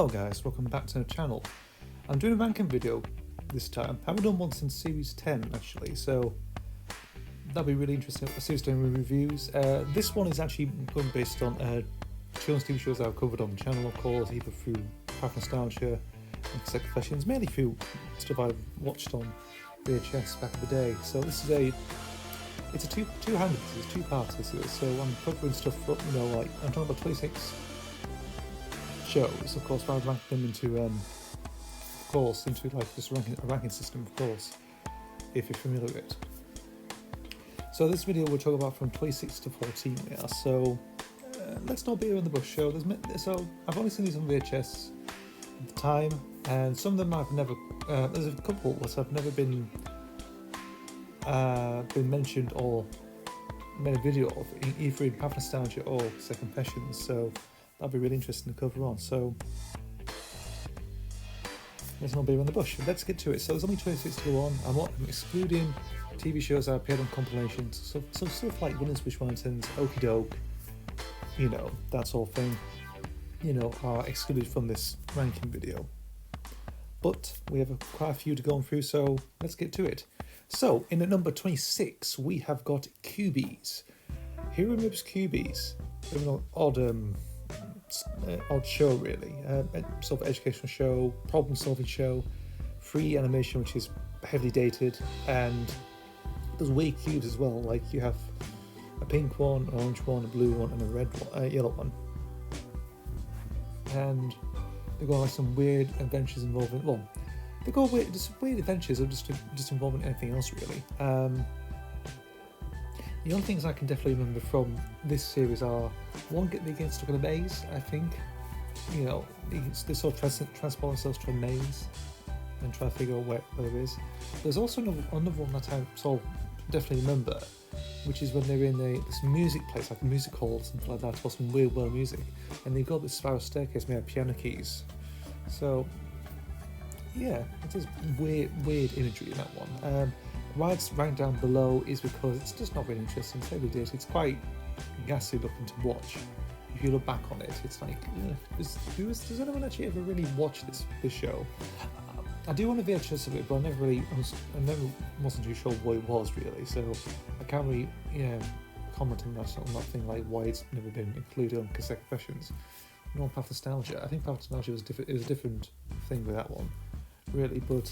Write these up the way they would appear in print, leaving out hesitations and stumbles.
Hello guys, welcome back to the channel. I'm doing a ranking video this time. I haven't done one since series 10 actually, so that'll be really interesting. A series 10 reviews. This one is actually going based on children's TV shows I've covered on the channel, of course, either through Park Nostalgia and Cassette Confessions, mainly through stuff I've watched on VHS back in the day. So this is it's a two-handed, it's two-parts this is. So I'm covering stuff from, like I'm talking about 26 shows, of course, but I've ranked them into like just a ranking system, of course, if you're familiar with it. So this video we'll talk about from 26 to 14 now. So let's not beat around the bush. So I've only seen these on VHS at the time, and some of them I've never. There's a couple that have never been mentioned or made a video of, either in Path Nostalgia or Second Confessions. So that'll be really interesting to cover on. So let's not beat around the bush. Let's get to it. So there's only 26 to go on. I'm excluding TV shows that appeared on compilations. So stuff like Winners Wish Mountains, Okie Doke, that sort of thing, are excluded from this ranking video. But we have quite a few to go through, so let's get to it. So in at number 26, we have got Cubies. Who remembers Cubies? An odd show, really. Sort of educational show, problem-solving show, free animation, which is heavily dated, and there's weird cubes as well. Like you have a pink one, an orange one, a blue one, and a red one, a yellow one. And they've got like some weird adventures involving. Well, they've got weird adventures of just involving anything else really. The only things I can definitely remember from this series are one, they get stuck in a maze. I think, they sort of transport themselves to a maze and try to figure out where it is. There's also another one that I sort of definitely remember, which is when they're in this music place, like a music hall or something like that, or some weird world music, and they've got this spiral staircase made of piano keys. So yeah, it is weird imagery in that one. Why it's ranked down below is because it's just not very interesting. It's heavily dated. It's quite gassy looking to watch. If you look back on it, it's like, does anyone actually ever really watch this show? I do want to VHS of it, but I never wasn't too sure what it was really. So I can't really comment on that thing, like why it's never been included on Cassette Confessions. Nor Path Nostalgia. I think Path Nostalgia was different. It was a different thing with that one, really. But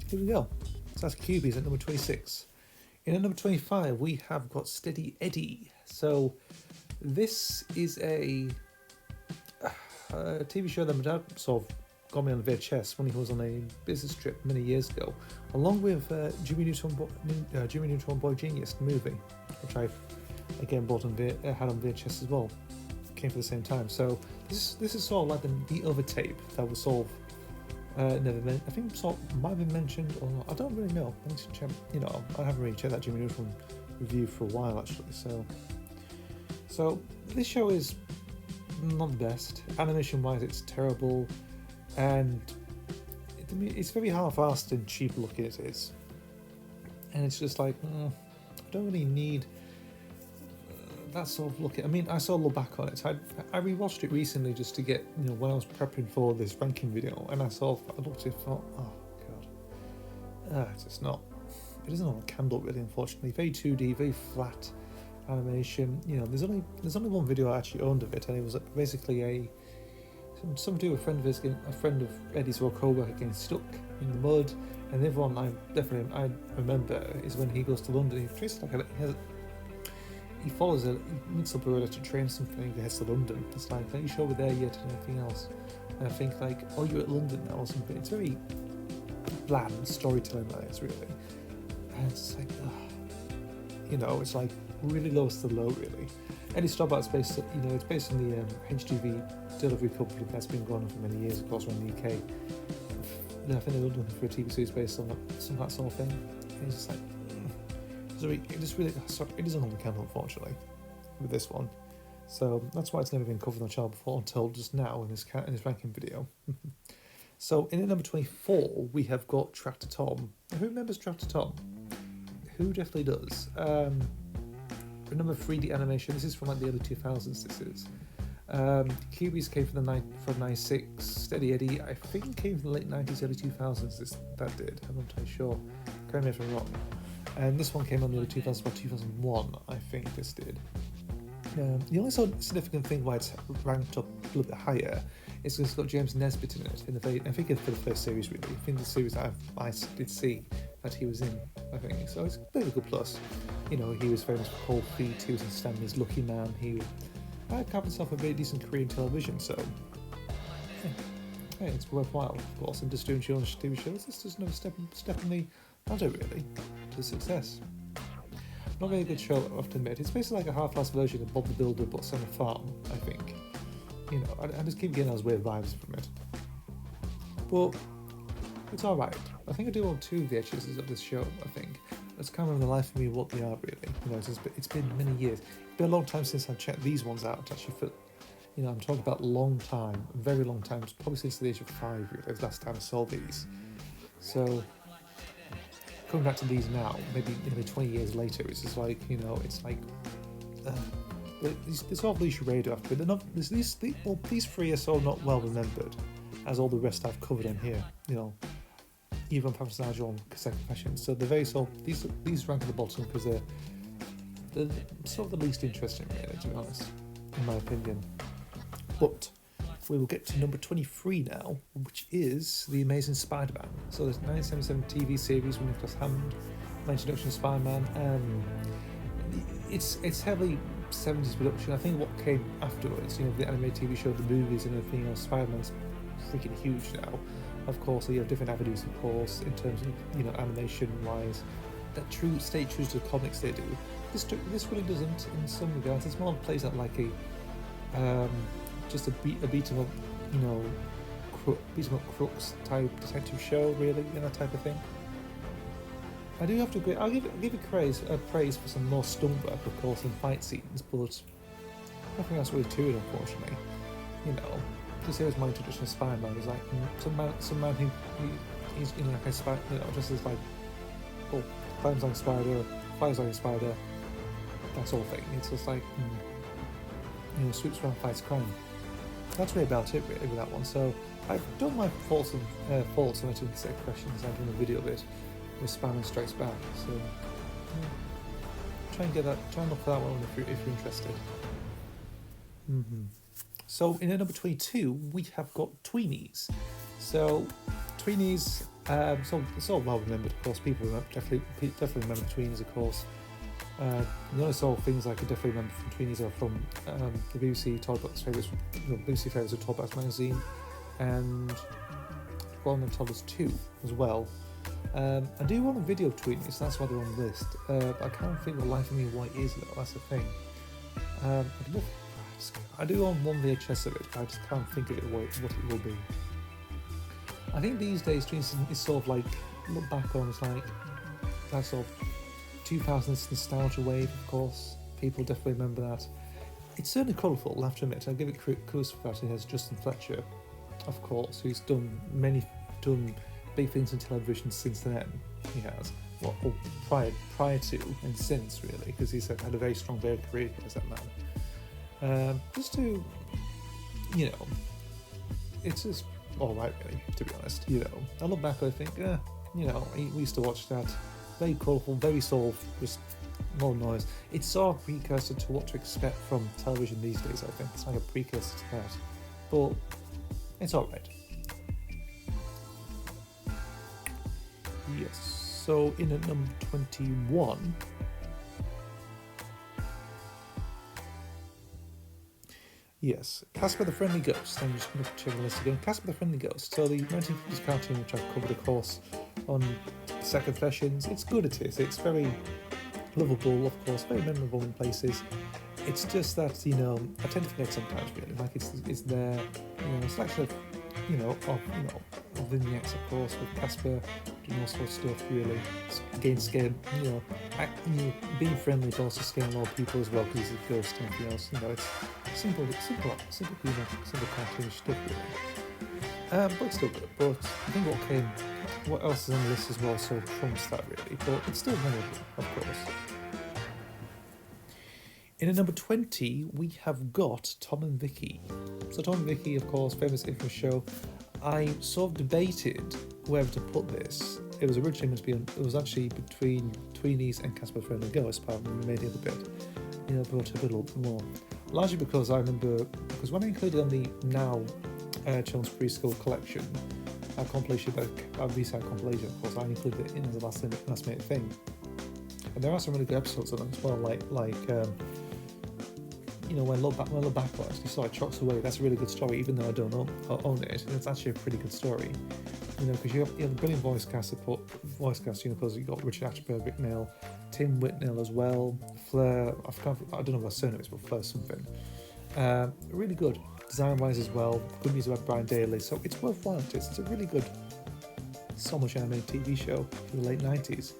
here we go. So that's Cubies at number 26. In at number 25, we have got Steady Eddie. So this is a TV show that my dad sort of got me on VHS when he was on a business trip many years ago, along with Jimmy Neutron Boy Genius, the movie, which I again had on VHS as well. Came for the same time. So this is sort of like the other tape that was sort of never meant. I think sort of might have been mentioned or not. I don't really know. I haven't really checked that Jimmy Neutron review for a while actually. So this show is not the best. Animation-wise, it's terrible, and it's very half-assed and cheap looking it is. And it's just like, I don't really need that sort of look. I mean, I saw a look back on it. I rewatched it recently just to get, when I was prepping for this ranking video, and I looked at it and thought, oh god, it's just not. It doesn't have a candle really, unfortunately. Very 2D, very flat animation. There's only one video I actually owned of it, and it was basically something to do with a friend of Eddie's or co-worker getting stuck in the mud, and the other one I remember is when he goes to London. He follows he meets up with a train or something, he heads to London. It's like, are you sure we're there yet and everything else? And I think like, oh, you're at London now or something. It's very bland storytelling that is really. And it's like, it's like really lowest to low really. Any Starbucks based, it's based on the HGV delivery company that's been going on for many years, of course, around the UK. I think they're looking for a TV series based on that sort of thing. And it's just like, it doesn't hold a candle, unfortunately, with this one. So that's why it's never been covered on the channel before until just now in this ranking video. So in at number 24, we have got Tractor Tom. Who remembers Tractor Tom? Who definitely does? Remember 3D animation? This is from like the early 2000s. This is. Cubies came from 96. Steady Eddie, I think, came from the late 90s, early 2000s. That did. I'm not entirely sure. Correct me if I'm wrong. And this one came on the early 2000s, about 2001, I think this did. The only sort of significant thing why it's ranked up a little bit higher is because it's got James Nesbitt in it. I think it's for the first series, really. I think the series I did see that he was in, I think. So it's a bit of a good plus. You know, he was famous for Cold Feet, he was in Stanley's Lucky Man, he carved himself a very decent career in television, so yeah, it's worthwhile, of course, and just doing children's TV shows. It's just another step in the ladder, really, to success. Not a very good show, I have to admit. It's basically like a half-assed version of Bob the Builder, but on a farm, I think. You know, I just keep getting those weird vibes from it. But it's alright. I think I do own 2 VHSs of this show, I think. That's kind of the life of me what they are, really. You know, it's been many years. It's been a long time since I've checked these ones out, actually. You know, I'm talking about a long time, a very long time, probably since the age of 5, really, the last time I saw these. So, coming back to these now, maybe nearly 20 years later, it's just like, you know, it's like, this all leash radar after, they're not, these 3 are so not well remembered, as all the rest I've covered in here, you know, even Papa's Nigel on Cassette Confessions. So they're very these rank at the bottom because they're sort of the least interesting, really, to be honest, in my opinion. But we will get to number 23 now, which is The Amazing Spider-Man. So there's 1977 TV series with Nicholas Hammond, my introduction to Spider-Man. It's heavily 70s production. I think what came afterwards, you know, the animated TV show, the movies and everything else, Spider-Man's freaking huge now. Of course, you have different avenues, of course, in terms of, you know, animation-wise, that stay true to the comics they do. This really doesn't, in some regards. It's more plays out like a just a beat 'em up, you know, beat 'em up crooks type detective show, really, you know, that type of thing. I do have to agree. I'll give it praise for some more stunt work, of course, and fight scenes, but nothing else really to it, unfortunately. You know, this here was my introduction to Spider-Man. It's like some man who he's in like a spider, you know, just as like, oh, climbs like a spider, flies like a spider, that sort of thing. It's just like, you know, sweeps around, fights crime. That's really about it, really, with that one. So I've done my faults and I took set questions. I've done a video of it with Spider-Man Strikes Back. So yeah. Try and look for that one if you're interested. So in at number 22, we have got Tweenies. So Tweenies, it's all well remembered, of course. People definitely remember Tweenies, of course. The only sort of things I could definitely remember from Tweenies are from the BBC Toddlers favourites, BBC favourites of Toddlers magazine, and Golden Toddlers 2 as well. I do want a video of Tweenies, that's why they're on the list. But I can't think of the life of me what it is though, that's the thing. I do own one VHS of it, but I just can't think of it what it will be. I think these days Tweenies is sort of like, look back on, it's like that sort of 2000s nostalgia wave, of course. People definitely remember that. It's certainly colourful, I'll have to admit. I'll give it kudos for that. It has Justin Fletcher, of course, who's done big things in television since then. He has. Well, prior to and since, really, because he's had a very strong career as that man. Just to, you know, it's just alright, really, to be honest. You know, I look back and I think, you know, we used to watch that. Very colourful, very sort of just more noise. It's sort of a precursor to what to expect from television these days, I think. It's like a precursor to that. But it's alright. Yes, so in at number 21, yes, Casper the Friendly Ghost. I'm just going to check the list again. Casper the Friendly Ghost. So the 1950s cartoon, which I've covered, of course, on Second Confessions. It's good, it is. It's very lovable, of course, very memorable in places. It's just that, you know, I tend to forget sometimes, really. Like, it's there, you know, it's actually, you know, of vignettes, of course, with Casper doing all sorts of stuff, really. Again, scaring, you know, being friendly, but also scaring a lot of people as well, because he's a ghost and everything else. You know, it's simple humor, simple cartoon stuff, really. But it's still good. But I think what else is on the list as well sort of trumps that, really. But it's still memorable, of course. In at number 20, we have got Tom and Vicky. So Tom and Vicky, of course, famous infamous show. I sort of debated whether to put this. It was originally meant to be it was actually between Tweenies and Casper Friendly Ghost, but we made it a bit, brought it a little bit more. Largely because I remember, because when I included on the now Children's Preschool collection, our compilation, our B-side compilation, of course, I included it in as a last minute thing. And there are some really good episodes on it as well, like when Love Backlash actually sort of chops away. That's a really good story, even though I don't own it. It's actually a pretty good story, because you have a brilliant voice cast, because you've got Richard Attenborough, Rick Mail, Tim Whitnell as well, Fleur. I don't know what her surname is, but Fleur something. Really good design-wise as well. Good music by Brian Daley, so it's worthwhile. It's a really good, so much animated TV show from the late 90s.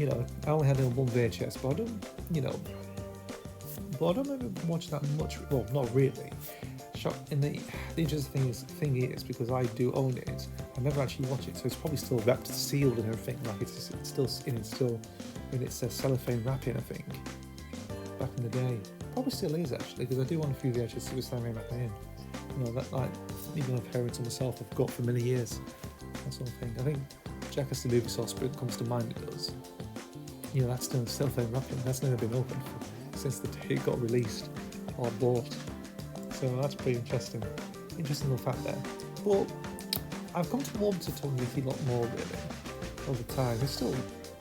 I only had it on one VHS, but I don't remember watching that much. Well, not really. And the interesting thing is, because I do own it, I never actually watch it, so it's probably still wrapped, sealed, and everything. Like it's still in its cellophane wrapping, I think. Back in the day, probably still is actually, because I do own a few VHS to this time wrapping in. That like even my parents and myself have got for many years. That sort of thing. I think Jackass the Movie Saw Spirit comes to mind. It does. That's still cellophane wrapping. That's never been opened since the day it got released or bought. So that's pretty interesting. Interesting little fact there. But I've come to warm to Tom and Vicky a lot more really over time. It's still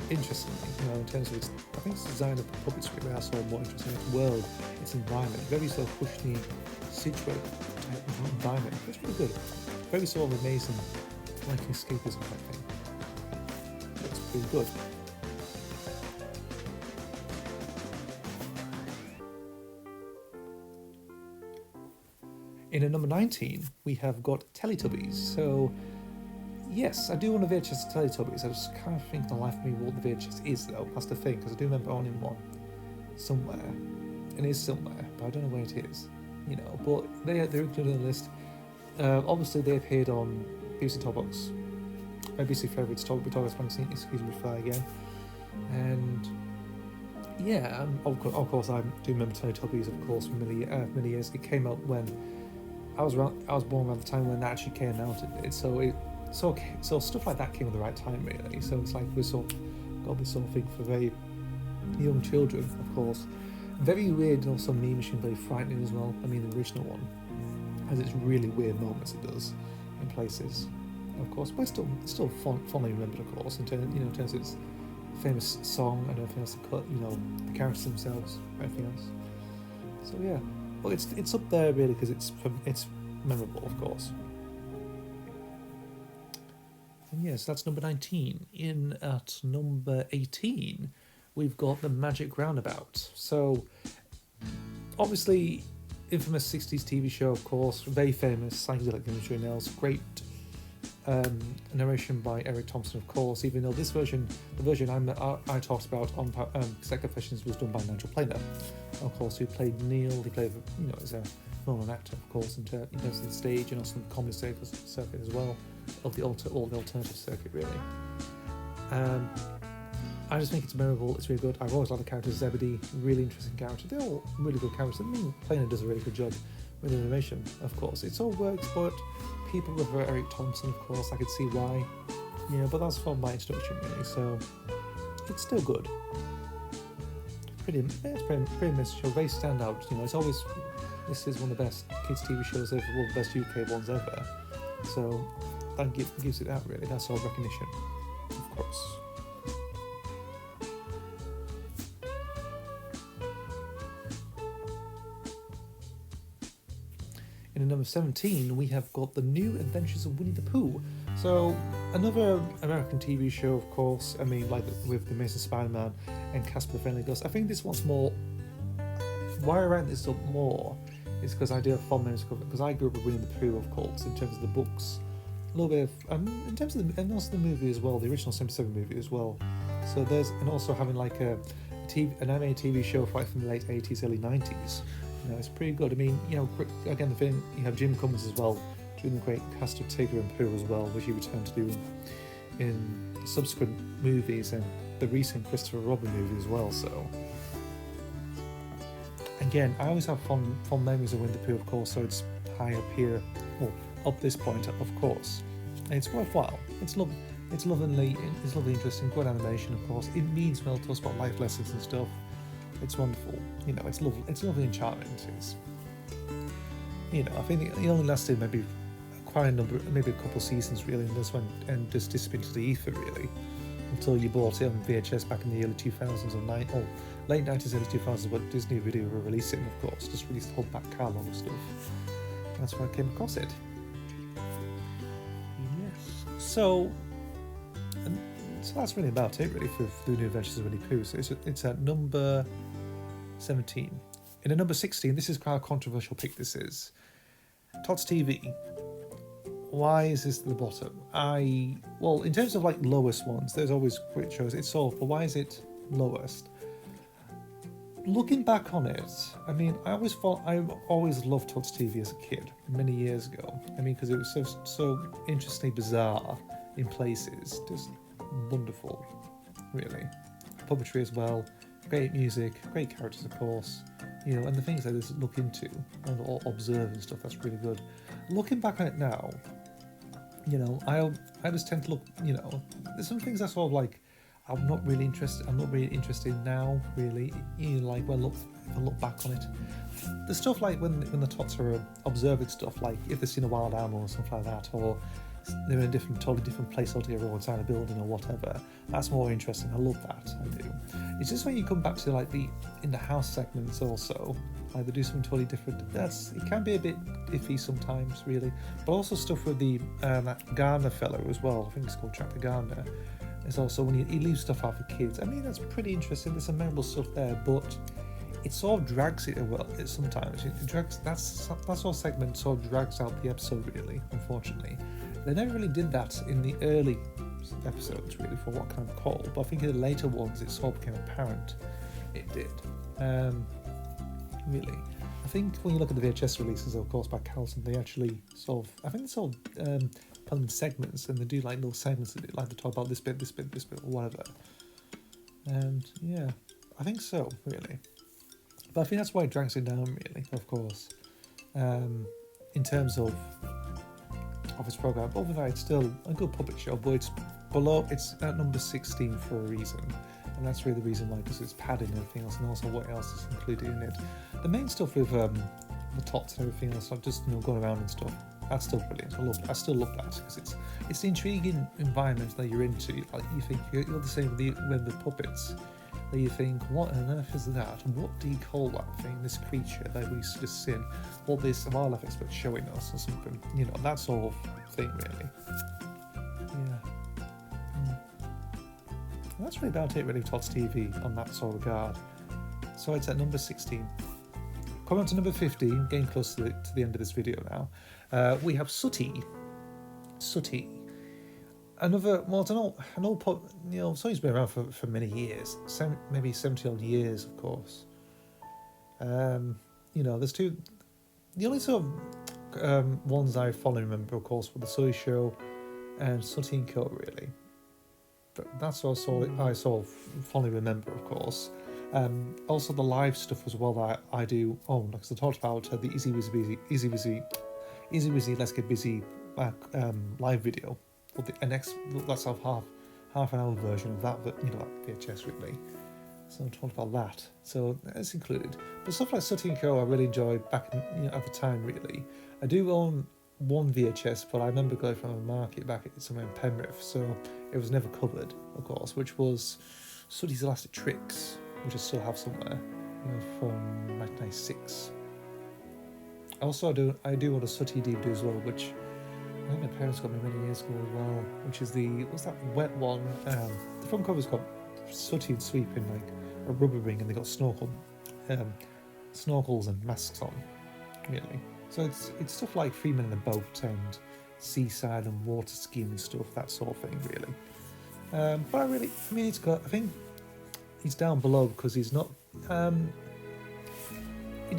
interesting, in terms of its, I think its design of the puppetry where I saw more interesting, its world, its environment, very sort of cushiony, situated type of environment. It's pretty good. Very sort of amazing, like escapism type thing. It's pretty good. In at number 19, we have got Teletubbies. So, yes, I do own a VHS of Teletubbies. I just can't think the life of me what the VHS is, though. That's the thing, because I do remember owning one somewhere. And it is somewhere, but I don't know where it is. But they're included in the list. Obviously, they appeared on BBC Top Box. My BBC favourites, Top Box Magazine, Excuse Me Fly Again. And yeah, of course, I do remember Teletubbies, of course, for many years. It came out when I was born around the time when that actually came out. So stuff like that came at the right time, really. So it's like we sort of got this sort of thing for very young children, of course. Very weird, and also meme machine, very frightening as well. I mean, the original one has its really weird moments. It does in places, of course, but still fondly remembered, of course, in terms of its famous song and everything else. The characters themselves, everything else. So yeah. Well, it's up there really because it's memorable, of course. And yes, that's number 19. In at number 18, we've got the Magic Roundabout. So, obviously, infamous 60s TV show, of course, very famous, psychedelic imagery and else, great narration by Eric Thompson, of course, even though the version I talked about on Cassette Confessions was done by Nigel Planer, of course, who played Neil. He played, as a well-known actor, of course, and he does the stage and also the comedy circuit as well, of the alternative circuit, really. I just think it's memorable, it's really good. I've always liked the character Zebedee, really interesting character. They're all really good characters. I mean, Planer does a really good job with the animation, of course. It all works, but people prefer Eric Thompson, of course. I could see why, but that's from my introduction, really. So it's still good. It's pretty nice show. Very standout. It's always, this is one of the best kids TV shows ever, one of the best UK ones ever. So that gives it that, really. That's all recognition, of course. In number 17, we have got The New Adventures of Winnie the Pooh. So, another American TV show, of course. I mean, like with the Amazing SpiderMan and Casper the Friendly Ghost. I think this one's more. Why I rank this up more is because I do have fond memories of it. Because I grew up with Winnie the Pooh, of course, in terms of the books, a little bit of, in terms of and also the movie as well, the original 77 movie as well. So and also having like an animated TV show right from the late 80s, early 90s. It's pretty good. I mean, again, the thing, you have Jim Cummings as well, doing the great cast of Tigger and Pooh as well, which he returned to do in subsequent movies and the recent Christopher Robin movie as well. So again, I always have fond memories of Winnie the Pooh, of course, so it's high up here, well, up this point, of course. And it's worthwhile. It's lovely, interesting, good animation, of course. It means well to us about life lessons and stuff. It's wonderful. You know, it's lovely and charming. It's, you know, I think it only lasted maybe quite a number, maybe a couple of seasons really, and this went and just disappeared into the ether really, until you bought it on VHS back in the early 2000s or late 90s, early 2000s, but Disney Video were releasing, of course, just released a whole back catalogue of stuff. That's where I came across it. Yes. So that's really about it, really, for the New Adventures of Winnie the Pooh. So it's at number 17. In at number 16, this is quite a controversial pick. This is Tots TV. Why is this at the bottom? Well, in terms of like lowest ones, there's always great shows. It's all, but why is it lowest? Looking back on it, I mean, I always loved Tots TV as a kid, many years ago. I mean, because it was so interestingly bizarre in places, just wonderful, really. Puppetry as well, great music, great characters, of course. You know, and the things I just look into and observe and stuff, that's really good. Looking back on it now, you know, I just tend to look, you know, there's some things I sort of like, I'm not really interested now, really. You know, like, well, if I look back on it, the stuff like when the Tots are observing stuff, like if they've seen a wild animal or something like that, or they're in a totally different place altogether, or inside a building or whatever, that's more interesting. I love that, I do. It's just when you come back to like in the house segments also, like they do something totally different. It can be a bit iffy sometimes, really. But also stuff with the that Gardener fellow as well. I think it's called Chapter Gardener. It's also when he leaves stuff out for kids. I mean, that's pretty interesting. There's some memorable stuff there, but it sort of drags it well. Sometimes it drags. That sort of segment sort of drags out the episode, really. Unfortunately, they never really did that in the early episodes, really, for what kind of call. But I think in the later ones, it sort of became apparent. It did. Really, I think when you look at the VHS releases, of course, by Carlson, they actually sort of, I think they sort of put them in segments, and they do like little segments that like they talk about this bit, or whatever. And yeah, I think so, really. But I think that's why it drags it down, really, of course. In terms of its program, over there, it's still a good puppet show, but it's at number 16 for a reason. And that's really the reason why, because it's padding and everything else, and also what else is included in it. The main stuff with the Tots and everything else, like just going around and stuff, that's still brilliant. I still love that, because it's the intriguing environment that you're into. Like, you think you're the same with the puppets. That you think, what on earth is that? What do you call that thing? This creature that we just seen? What this wildlife expert showing us or something? You know, that sort of thing, really. Yeah. That's really about it, really, Tots TV on that sort of regard. So it's at number 16. Coming on to number 15, getting close to the end of this video now. We have Sooty. Another, well, an old pop, you know, Sooty's been around for many years, maybe 70 odd years, of course. You know, there's two, the only sort of ones I fondly remember, of course, were the Sooty Show and Sooty and Co, really. But that's also I sort of fondly remember, of course. Also the live stuff as well that I do own, because I talked about the Easy Wizzy Let's Get Busy live video. Well, that's half an hour version of that, you know, that VHS, really. So I'm talking about that. So it's included. But stuff like Sooty and Co, I really enjoyed back at the time, really. I do own one VHS, but I remember going from a market back somewhere in Penrith, so it was never covered, of course, which was Sooty's Elastic Tricks, which I still have somewhere, you know, from 1996. Also, I do own a Sooty DVD as well, which I think my parents got me many years ago as well, which is what's that wet one? The front cover's got Sooty and Sweep in like a rubber ring, and they got snorkels and masks on, really. So it's stuff like Three Men in a Boat and seaside and water skiing and stuff, that sort of thing, really. But I think he's down below because he's not. It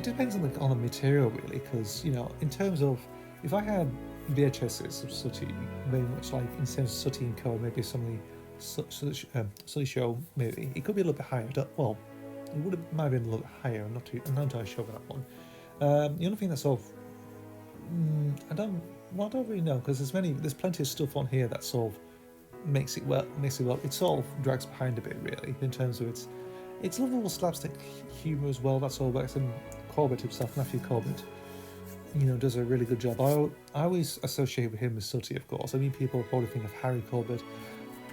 depends on the material, really, because, you know, in terms of, if I had VHSs of Sooty, very much like in terms of Sooty and Co, maybe some of the Sooty Show, maybe it could be a little bit higher. Well, It might have been a little bit higher. I'm not entirely sure about that one. The only thing that's sort of I don't really know, because there's plenty of stuff on here that sort of makes it well. It sort of drags behind a bit, really, in terms of its lovable slapstick humour as well. That's all works. And Corbett himself, Matthew Corbett, does a really good job. I always associate with him with Sooty, of course. I mean, people probably think of Harry Corbett.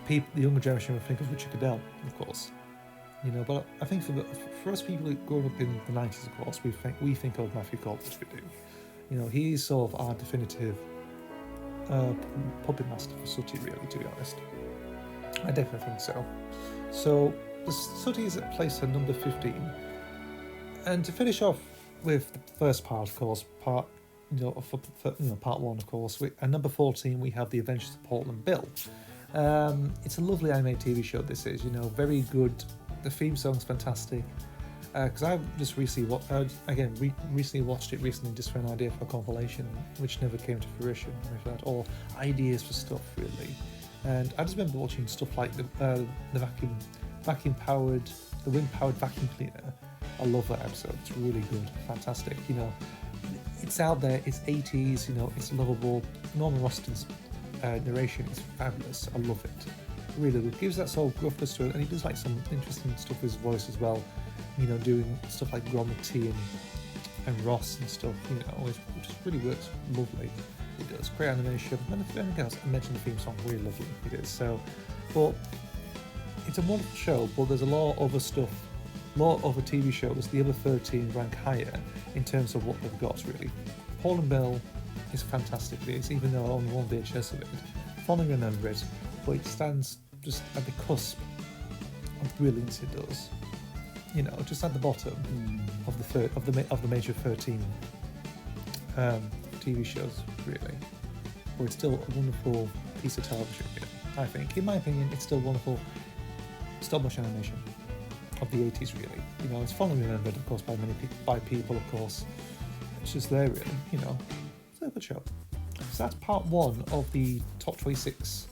The younger generation will think of Richard Cadell, of course. But I think for us people growing up in the 90s, of course, we think of Matthew Corbett. We do. He's sort of our definitive puppet master for Sooty, really, to be honest. I definitely think so. So the Sooty is at place at number 15, and to finish off with the first part, of course, part one, of course. At number 14, we have The Adventures of Portland Bill. It's a lovely animated TV show. This is, very good. The theme song's fantastic. Because I just recently watched it recently, just for an idea for a compilation, which never came to fruition, or ideas for stuff, really. And I just remember watching stuff like the wind-powered vacuum cleaner. I love that episode. It's really good, fantastic. It's out there. It's 80s. It's lovable. Norman Roston's narration is fabulous. I love it. Really good. Gives that sort of gruffness to it, and he does like some interesting stuff with his voice as well. Doing stuff like Gromity and Ross and stuff. It just really works lovely. It does great animation, and everything else. I mentioned the theme song, really lovely. It is so. But it's a wonderful show. But there's a lot of other stuff. A lot of other TV shows. The other 13 rank higher in terms of what they've got, really. Portland Bill is fantastic. It is, even though I only one VHS of it. Fondly remember it, but it stands just at the cusp of brilliance. It does. Just at the bottom of the major 13 TV shows, really. But it's still a wonderful piece of television. I think, in my opinion, it's still wonderful stop-motion animation of the 80s, really. It's fondly remembered, of course, by people, of course. It's just there, really. It's a good show. So that's part one of the top 26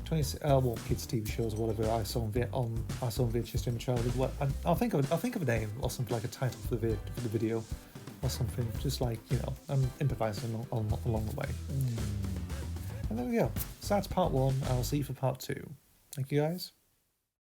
kids TV shows or whatever I saw on VHS during my childhood. I'll think of a name or something, like a title for the video or something. Just like I'm improvising along the way. And there we go. So that's part one. I'll see you for part two. Thank you, guys.